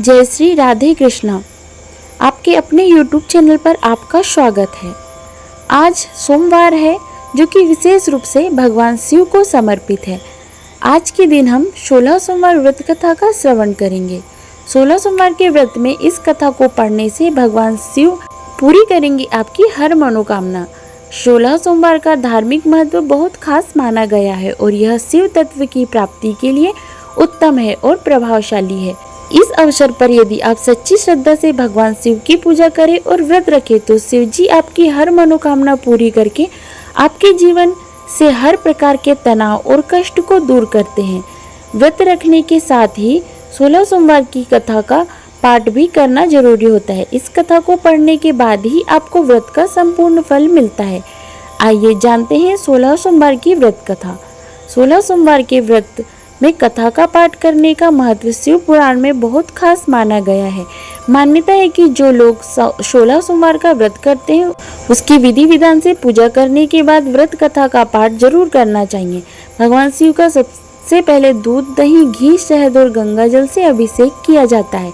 जय श्री राधे कृष्णा। आपके अपने YouTube चैनल पर आपका स्वागत है। आज सोमवार है जो कि विशेष रूप से भगवान शिव को समर्पित है। आज के दिन हम 16 सोमवार व्रत कथा का श्रवण करेंगे। 16 सोमवार के व्रत में इस कथा को पढ़ने से भगवान शिव पूरी करेंगे आपकी हर मनोकामना। 16 सोमवार का धार्मिक महत्व बहुत खास माना गया है और यह शिव तत्व की प्राप्ति के लिए उत्तम है और प्रभावशाली है। इस अवसर पर यदि आप सच्ची श्रद्धा से भगवान शिव की पूजा करें और व्रत रखें तो शिव जी आपकी हर मनोकामना पूरी करके आपके जीवन से हर प्रकार के तनाव और कष्ट को दूर करते हैं। व्रत रखने के साथ ही 16 सोमवार की कथा का पाठ भी करना जरूरी होता है। इस कथा को पढ़ने के बाद ही आपको व्रत का संपूर्ण फल मिलता है। आइए जानते हैं 16 सोमवार की व्रत कथा। 16 सोमवार के व्रत में कथा का पाठ करने का महत्व शिव पुराण में बहुत खास माना गया है। मान्यता है कि जो लोग 16 सोमवार का व्रत करते हैं उसकी विधि विधान से पूजा करने के बाद व्रत कथा का पाठ जरूर करना चाहिए। भगवान शिव का सबसे पहले दूध, दही, घी, शहद और गंगा जल से अभिषेक किया जाता है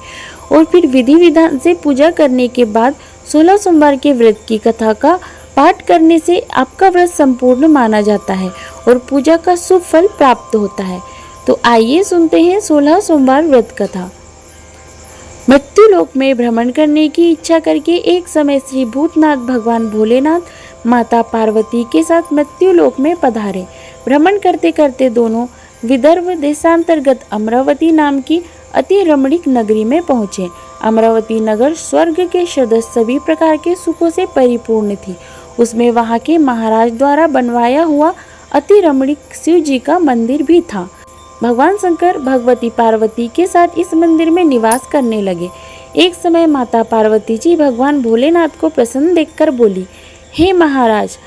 और फिर विधि विधान से पूजा करने के बाद 16 सोमवार के व्रत की कथा का पाठ करने से आपका व्रत संपूर्ण माना जाता है और पूजा का शुभ फल प्राप्त होता है। तो आइए सुनते हैं 16 सोमवार व्रत कथा। मृत्यु लोक में भ्रमण करने की इच्छा करके एक समय श्री भूतनाथ भगवान भोलेनाथ माता पार्वती के साथ मृत्यु लोक में पधारे। भ्रमण करते करते दोनों विदर्भ देशांतर्गत अमरावती नाम की अति रमणीक नगरी में पहुँचे। अमरावती नगर स्वर्ग के सदृश सभी प्रकार के सुखों से परिपूर्ण थी। उसमें वहाँ के महाराज द्वारा बनवाया हुआ अति रमणीक शिव जी का मंदिर भी था। भगवान शंकर भगवती पार्वती के साथ इस मंदिर में निवास करने लगे। एक समय माता पार्वती जी भगवान भोलेनाथ को प्रसन्न देखकर बोली, हे महाराज,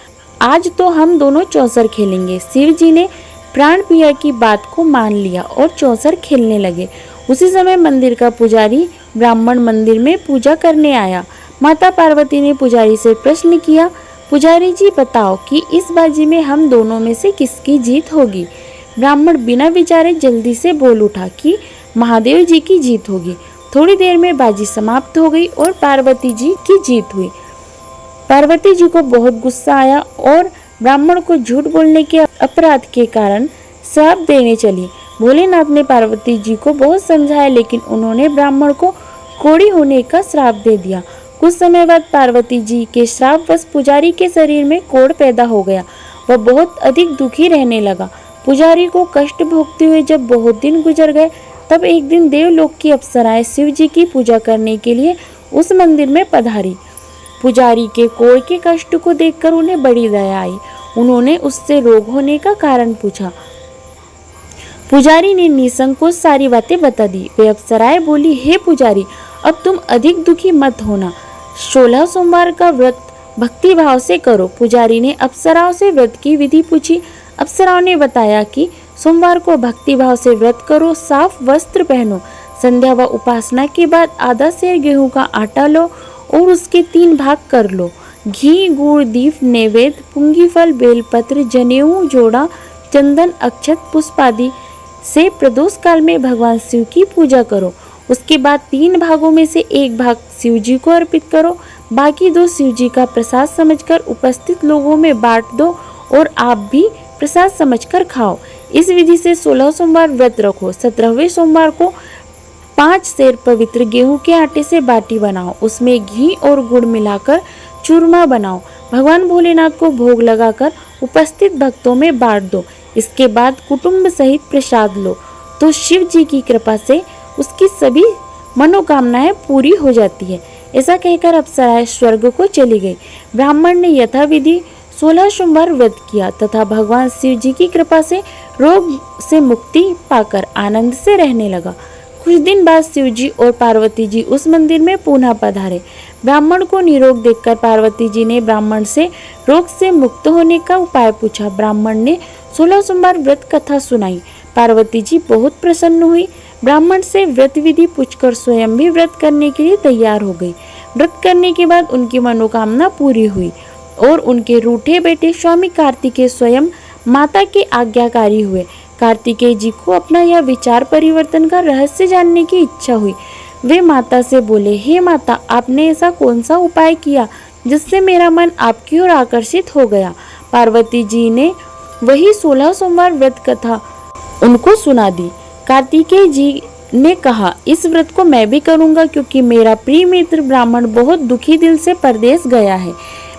आज तो हम दोनों चौसर खेलेंगे। शिव जी ने प्राण प्रिया की बात को मान लिया और चौसर खेलने लगे। उसी समय मंदिर का पुजारी ब्राह्मण मंदिर में पूजा करने आया। माता पार्वती ने पुजारी से प्रश्न किया, पुजारी जी बताओ कि इस बाजी में हम दोनों में से किसकी जीत होगी। ब्राह्मण बिना विचारे जल्दी से बोल उठा कि महादेव जी की जीत होगी। थोड़ी देर में बाजी समाप्त हो गई और पार्वती जी की जीत हुई। पार्वती जी को बहुत गुस्सा आया और ब्राह्मण को झूठ बोलने के अपराध के कारण श्राप देने चली। भोलेनाथ ने पार्वती जी को बहुत समझाया लेकिन उन्होंने ब्राह्मण को कोढ़ी होने का श्राप दे दिया। कुछ समय बाद पार्वती जी के श्रापवश पुजारी के शरीर में कोढ़ पैदा हो गया। वह बहुत अधिक दुखी रहने लगा। पुजारी को कष्ट भोगते हुए जब बहुत दिन गुजर गए तब एक दिन देवलोक की अप्सराएं शिव जी की पूजा करने के लिए उस मंदिर में पधारी। पुजारी के कोढ़ के कष्ट को देखकर उन्हें बड़ी दया आई। उन्होंने उससे रोग होने का कारण पूछा। पुजारी ने निसंकोच सारी बातें बता दी। वे अप्सराएं बोली, हे पुजारी, अब तुम अधिक दुखी मत होना। 16 सोमवार का व्रत भक्ति भाव से करो। पुजारी ने अप्सराओं से व्रत की विधि पूछी। अप्सराओं ने बताया कि सोमवार को भक्ति भाव से व्रत करो, साफ वस्त्र पहनो, संध्या व उपासना के बाद आधा सेर गेहूं का आटा लो और उसके 3 भाग कर लो। घी, गुड़, दीप, नैवेद्य, पुंगी फल, बेलपत्र, जनेऊ, जोड़ा, चंदन, अक्षत, पुष्प आदि से प्रदोष काल में भगवान शिव की पूजा करो। उसके बाद 3 भागों में से 1 भाग शिव जी को अर्पित करो। बाकी 2 शिव जी का प्रसाद समझकर उपस्थित लोगों में बांट दो और आप भी प्रसाद समझकर खाओ। इस विधि से 16 सोमवार व्रत रखो। 17वें सोमवार को 5 सेर पवित्र गेहूं के आटे से बाटी बनाओ। उसमें घी और गुड़ मिलाकर चूरमा बनाओ। भगवान भोलेनाथ को भोग लगाकर उपस्थित भक्तों में बांट दो। इसके बाद कुटुंब सहित प्रसाद लो तो शिव जी की कृपा से उसकी सभी मनोकामनाएं पूरी हो जाती है। ऐसा कहकर अप्सराएं स्वर्ग को चली गई। ब्राह्मण ने यथाविधि 16 सोमवार व्रत किया तथा भगवान शिव जी की कृपा से रोग से मुक्ति पाकर आनंद से रहने लगा। कुछ दिन बाद शिव जी और पार्वती जी उस मंदिर में पुनः पधारे। ब्राह्मण को निरोग देखकर पार्वती जी ने ब्राह्मण से रोग से मुक्त होने का उपाय पूछा। ब्राह्मण ने 16 सोमवार व्रत कथा सुनाई। पार्वती जी बहुत प्रसन्न हुई। ब्राह्मण से व्रत विधि पूछकर स्वयं भी व्रत करने के लिए तैयार हो गई। व्रत करने के बाद उनकी मनोकामना पूरी हुई और उनके रूठे बेटे स्वामी कार्तिकेय स्वयं माता के आज्ञाकारी हुए। कार्तिकेय जी को अपना यह विचार परिवर्तन का रहस्य जानने की इच्छा हुई। वे माता से बोले, हे माता, आपने ऐसा कौन सा उपाय किया जिससे मेरा मन आपकी ओर आकर्षित हो गया। पार्वती जी ने वही 16 सोमवार व्रत कथा उनको सुना दी। कार्तिकेय जी ने कहा, इस व्रत को मैं भी करूंगा क्योंकि मेरा प्रिय मित्र ब्राह्मण बहुत दुखी दिल से परदेश गया है।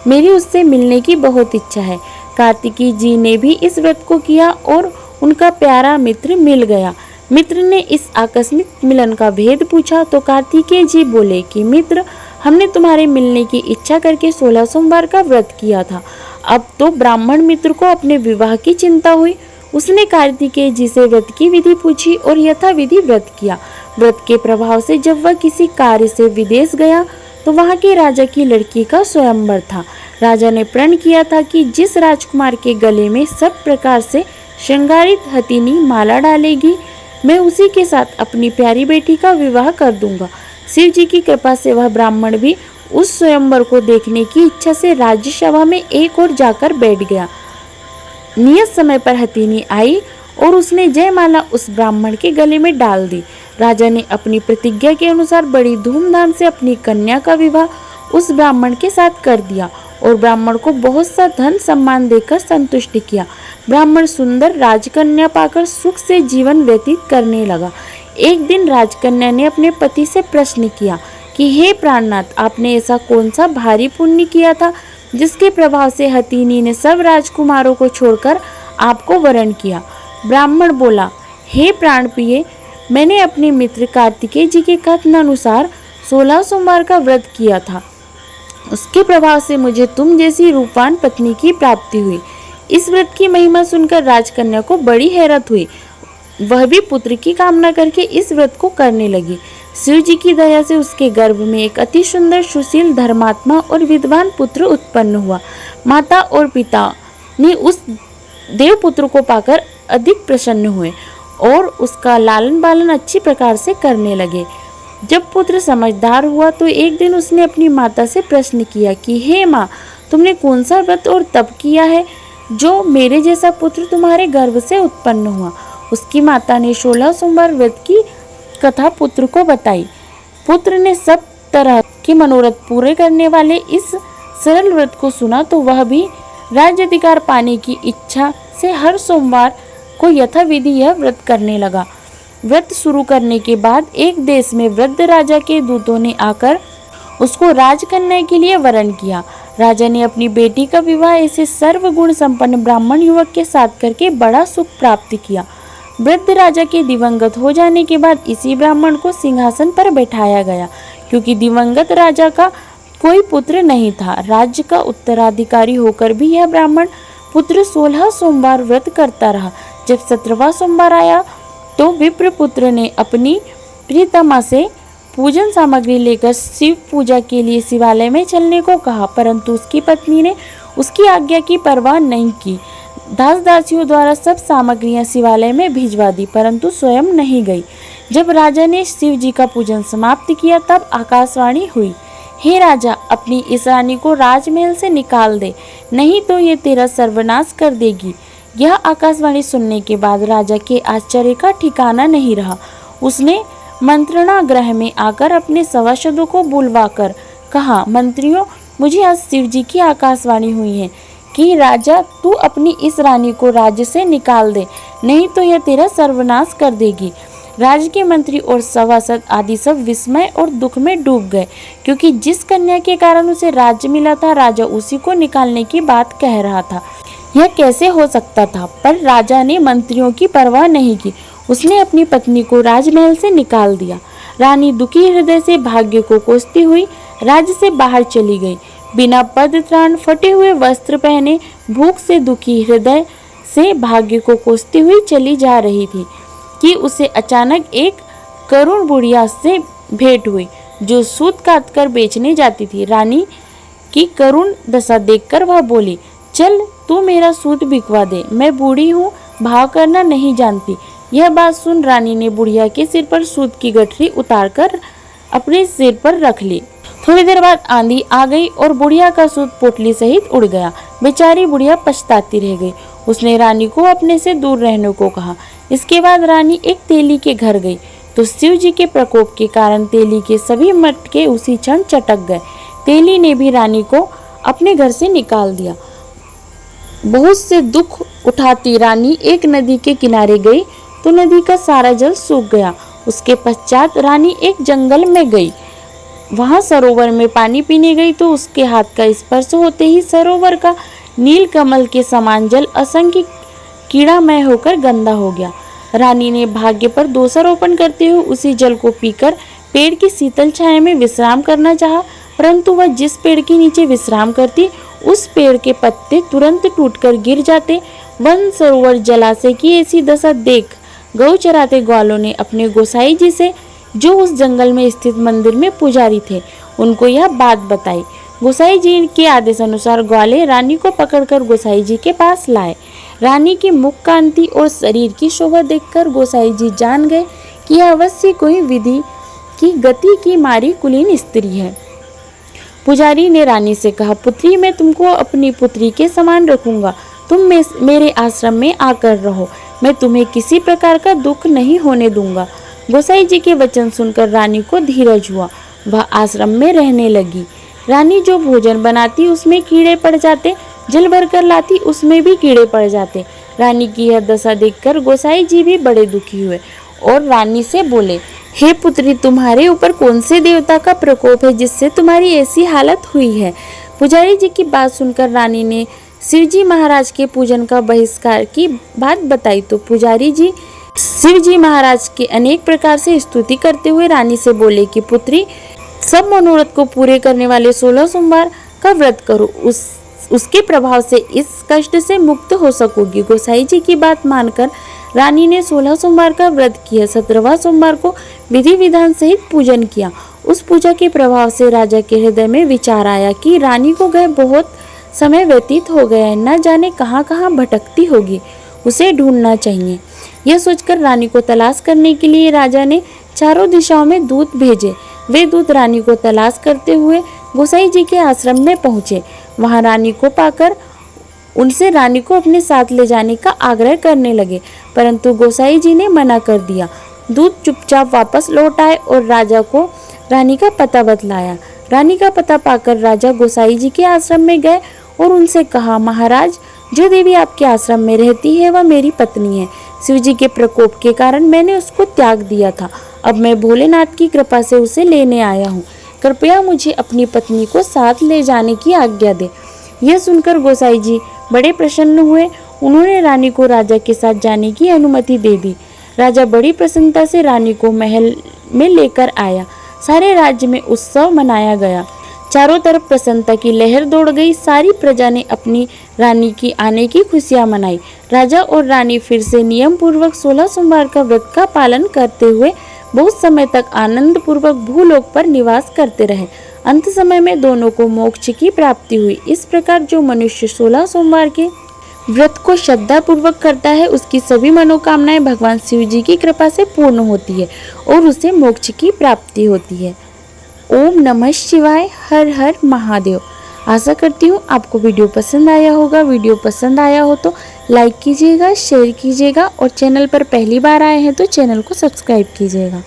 मेरी उससे मिलने की बहुत इच्छा है। कार्तिकेय जी ने भी इस व्रत को किया और उनका प्यारा मित्र मिल गया। मित्र ने इस आकस्मिक मिलन का भेद पूछा तो कार्तिकेय जी बोले कि मित्र, हमने तुम्हारे मिलने की इच्छा करके 16 सोमवार का व्रत किया था। अब तो ब्राह्मण मित्र को अपने विवाह की चिंता हुई। उसने कार्तिकेय जी से व्रत की विधि पूछी और यथाविधि व्रत किया। व्रत के प्रभाव से जब वह किसी कार्य से विदेश गया तो वहां के राजा की लड़की का स्वयंवर था। राजा ने प्रण किया था कि जिस राजकुमार के गले में सब प्रकार से श्रृंगारित हथीनी माला डालेगी, मैं उसी के साथ अपनी प्यारी बेटी का विवाह कर दूंगा। शिव जी की कृपा से वह ब्राह्मण भी उस स्वयंवर को देखने की इच्छा से राज्यसभा में एक ओर जाकर बैठ गया। नियत समय पर हथीनी आई और उसने जयमाला उस ब्राह्मण के गले में डाल दी। राजा ने अपनी प्रतिज्ञा के अनुसार बड़ी धूमधाम से अपनी कन्या का विवाह उस ब्राह्मण के साथ कर दिया और ब्राह्मण को बहुत सा धन सम्मान देकर संतुष्ट किया। ब्राह्मण सुंदर राजकन्या पाकर सुख से जीवन व्यतीत करने लगा। एक दिन राजकन्या ने अपने पति से प्रश्न किया कि हे प्राणनाथ, आपने ऐसा कौन सा भारी पुण्य किया था जिसके प्रभाव से हथीनी ने सब राजकुमारों को छोड़कर आपको वरण किया। ब्राह्मण बोला, हे प्राण प्रिय, मैंने अपने मित्र कार्तिकेय जी के कथन अनुसार 16 सोमवार का व्रत किया था। उसके प्रभाव से मुझे तुम जैसी रूपवान पत्नी की प्राप्ति हुई। इस व्रत की महिमा सुनकर राजकन्या को बड़ी हैरत हुई। वह भी पुत्र की कामना करके इस व्रत को करने लगी। शिव जी की दया से उसके गर्भ में एक अति सुंदर, सुशील, धर्मात्मा और विद्वान पुत्र उत्पन्न हुआ। माता और पिता ने उस देव पुत्र को पाकर अधिक प्रसन्न हुए और उसका लालन पालन अच्छी प्रकार से करने लगे। जब पुत्र समझदार हुआ तो एक दिन उसने अपनी माता से प्रश्न किया कि हे माँ, तुमने कौन सा व्रत और तप किया है जो मेरे जैसा पुत्र तुम्हारे गर्भ से उत्पन्न हुआ। उसकी माता ने 16 सोमवार व्रत की कथा पुत्र को बताई। पुत्र ने सब तरह के मनोरथ पूरे करने वाले इस सरल व्रत को सुना तो वह भी राज्याधिकार पाने की इच्छा से हर सोमवार को यथाविधि यह व्रत करने लगा। व्रत शुरू करने के बाद एक देश में वृद्ध राजा के दूतों ने आकर उसको राजकन्या के लिए वरण किया। राजा ने अपनी बेटी का विवाह ऐसे सर्वगुण संपन्न ब्राह्मण युवक के साथ करके बड़ा सुख प्राप्त किया। वृद्ध राजा के दिवंगत हो जाने के बाद इसी ब्राह्मण को सिंहासन पर बैठाया गया। क्योंकि दिवंगत राजा का कोई पुत्र नहीं था, राज्य का उत्तराधिकारी होकर भी यह ब्राह्मण पुत्र 16 सोमवार व्रत करता रहा। जब 17वां सोमवार आया तो विप्र पुत्र ने अपनी प्रियतमा से पूजन सामग्री लेकर शिव पूजा के लिए शिवालय में चलने को कहा, परंतु उसकी पत्नी ने उसकी आज्ञा की परवाह नहीं की। दास दासियों द्वारा सब सामग्रियां शिवालय में भिजवा दी, परंतु स्वयं नहीं गई। जब राजा ने शिव जी का पूजन समाप्त किया तब आकाशवाणी हुई, हे राजा, अपनी इस रानी को राजमहल से निकाल दे, नहीं तो ये तेरा सर्वनाश कर देगी। यह आकाशवाणी सुनने के बाद राजा के आश्चर्य का ठिकाना नहीं रहा। उसने मंत्रणा गृह में आकर अपने सभासदों को बुलवाकर कहा, मंत्रियों, मुझे आज शिव जी की आकाशवाणी हुई है कि राजा, तू अपनी इस रानी को राज्य से निकाल दे, नहीं तो यह तेरा सर्वनाश कर देगी। राज्य के मंत्री और सभासद आदि सब विस्मय और दुख में डूब गए, क्योंकि जिस कन्या के कारण उसे राज्य मिला था राजा उसी को निकालने की बात कह रहा था। यह कैसे हो सकता था? पर राजा ने मंत्रियों की परवाह नहीं की। उसने अपनी पत्नी को राजमहल से निकाल दिया। रानी दुखी हृदय से भाग्य को कोसती हुई राज्य से बाहर चली गई। बिना पद त्राण, फटे हुए वस्त्र पहने, भूख से दुखी हृदय से भाग्य को कोसती हुई चली जा रही थी कि उसे अचानक एक करुण बुढ़िया से भेंट हुई जो सूत काटकर बेचने जाती थी। रानी की करुण दशा देखकर वह बोली, चल तू मेरा सूत बिकवा दे, मैं बूढ़ी हूँ, भाव करना नहीं जानती। यह बात सुन रानी ने बुढ़िया के सिर पर सूत की गठरी उतारकर अपने सिर पर रख ली। थोड़ी देर बाद आंधी आ गई और बुढ़िया का सूत पोटली सहित उड़ गया। बेचारी बुढ़िया पछताती रह गई। उसने रानी को अपने से दूर रहने को कहा। इसके बाद रानी एक तेली के घर गई तो शिव जी के प्रकोप के कारण तेली के सभी मटके उसी क्षण चटक गए। तेली ने भी रानी को अपने घर से निकाल दिया। बहुत से दुख उठाती रानी एक नदी के किनारे गई तो नदी का सारा जल सूख गया। उसके पश्चात रानी एक जंगल में गई। वहां सरोवर में पानी पीने गई तो उसके हाथ का स्पर्श होते ही सरोवर का नील कमल के समान जल असंख्य कीड़ामय होकर गंदा हो गया। रानी ने भाग्य पर दोषारोपण करते हुए उसी जल को पीकर पेड़ की शीतल छाया में विश्राम करना चाहा, परंतु वह जिस पेड़ के नीचे विश्राम करती उस पेड़ के पत्ते तुरंत टूटकर गिर जाते। वन सरोवर जलाशय की ऐसी दशा देख गौ चराते ग्वालों ने अपने गोसाई जी से, जो उस जंगल में स्थित मंदिर में पुजारी थे, उनको यह बात बताई। गोसाई जी के आदेश अनुसार ग्वाले रानी को पकड़कर गोसाई जी के पास लाए। रानी की मुख कांति और शरीर की शोभा देखकर गोसाई जी जान गए कि यह अवश्य कोई विधि की गति की मारी कुलीन स्त्री है। पुजारी ने रानी से कहा, पुत्री, मैं तुमको अपनी पुत्री के समान रखूंगा। तुम मेरे आश्रम में आकर रहो। मैं तुम्हें किसी प्रकार का दुख नहीं होने दूंगा। गोसाई जी के वचन सुनकर रानी को धीरज हुआ। वह आश्रम में रहने लगी। रानी जो भोजन बनाती उसमें कीड़े पड़ जाते, जल भरकर लाती उसमें भी कीड़े पड़ जाते। रानी की यह दशा देखकर गोसाई जी भी बड़े दुखी हुए और रानी से बोले, हे पुत्री, तुम्हारे ऊपर कौन से देवता का प्रकोप है जिससे तुम्हारी ऐसी हालत हुई है? पुजारी जी की बात सुनकर रानी ने शिवजी महाराज के पूजन का बहिष्कार की बात बताई तो पुजारी जी शिवजी महाराज के अनेक प्रकार से स्तुति करते हुए रानी से बोले कि पुत्री, सब मनोरथ को पूरे करने वाले 16 सोमवार का व्रत करो, उसके प्रभाव से इस कष्ट से मुक्त हो सकोगी। गोसाई जी की बात मानकर रानी ने 16 सोमवार का व्रत किया। 17वां सोमवार को विधि विधान सहित पूजन किया। उस पूजा के प्रभाव से राजा के हृदय में विचार आया कि रानी को गए बहुत समय व्यतीत हो गया है, न जाने कहाँ कहाँ भटकती होगी, उसे ढूंढना चाहिए। यह सोचकर रानी को तलाश करने के लिए राजा ने चारों दिशाओं में दूत भेजे। वे दूत रानी को तलाश करते हुए गोसाई जी के आश्रम में पहुंचे। वहां रानी को पाकर उनसे रानी को अपने साथ ले जाने का आग्रह करने लगे, परंतु गोसाई जी ने मना कर दिया। दूत चुपचाप वापस लौट आए और राजा को रानी का पता बतलाया। रानी का पता पाकर राजा गोसाई जी के आश्रम में गए और उनसे कहा, महाराज, जो देवी आपके आश्रम में रहती है वह मेरी पत्नी है। शिवजी के प्रकोप के कारण मैंने उसको त्याग दिया था। अब मैं भोलेनाथ की कृपा से उसे लेने आया हूँ। कृपया मुझे अपनी पत्नी को साथ ले जाने की आज्ञा दे। यह सुनकर गोसाई जी बड़े प्रसन्न हुए। उन्होंने रानी को राजा के साथ जाने की अनुमति दे दी। राजा बड़ी प्रसन्नता से रानी को महल में लेकर आया। सारे राज्य में उत्सव मनाया गया। चारों तरफ प्रसन्नता की लहर दौड़ गई। सारी प्रजा ने अपनी रानी की आने की खुशियां मनाई। राजा और रानी फिर से नियम पूर्वक 16 सोमवार का व्रत का पालन करते हुए बहुत समय तक आनंद पूर्वक भूलोक पर निवास करते रहे। अंत समय में दोनों को मोक्ष की प्राप्ति हुई। इस प्रकार जो मनुष्य 16 सोमवार के व्रत को श्रद्धा पूर्वक करता है उसकी सभी मनोकामनाएं भगवान शिव जी की कृपा से पूर्ण होती है और उसे मोक्ष की प्राप्ति होती है। ओम नमः शिवाय। हर हर महादेव। आशा करती हूँ आपको वीडियो पसंद आया होगा। वीडियो पसंद आया हो तो लाइक कीजिएगा, शेयर कीजिएगा और चैनल पर पहली बार आए हैं तो चैनल को सब्सक्राइब कीजिएगा।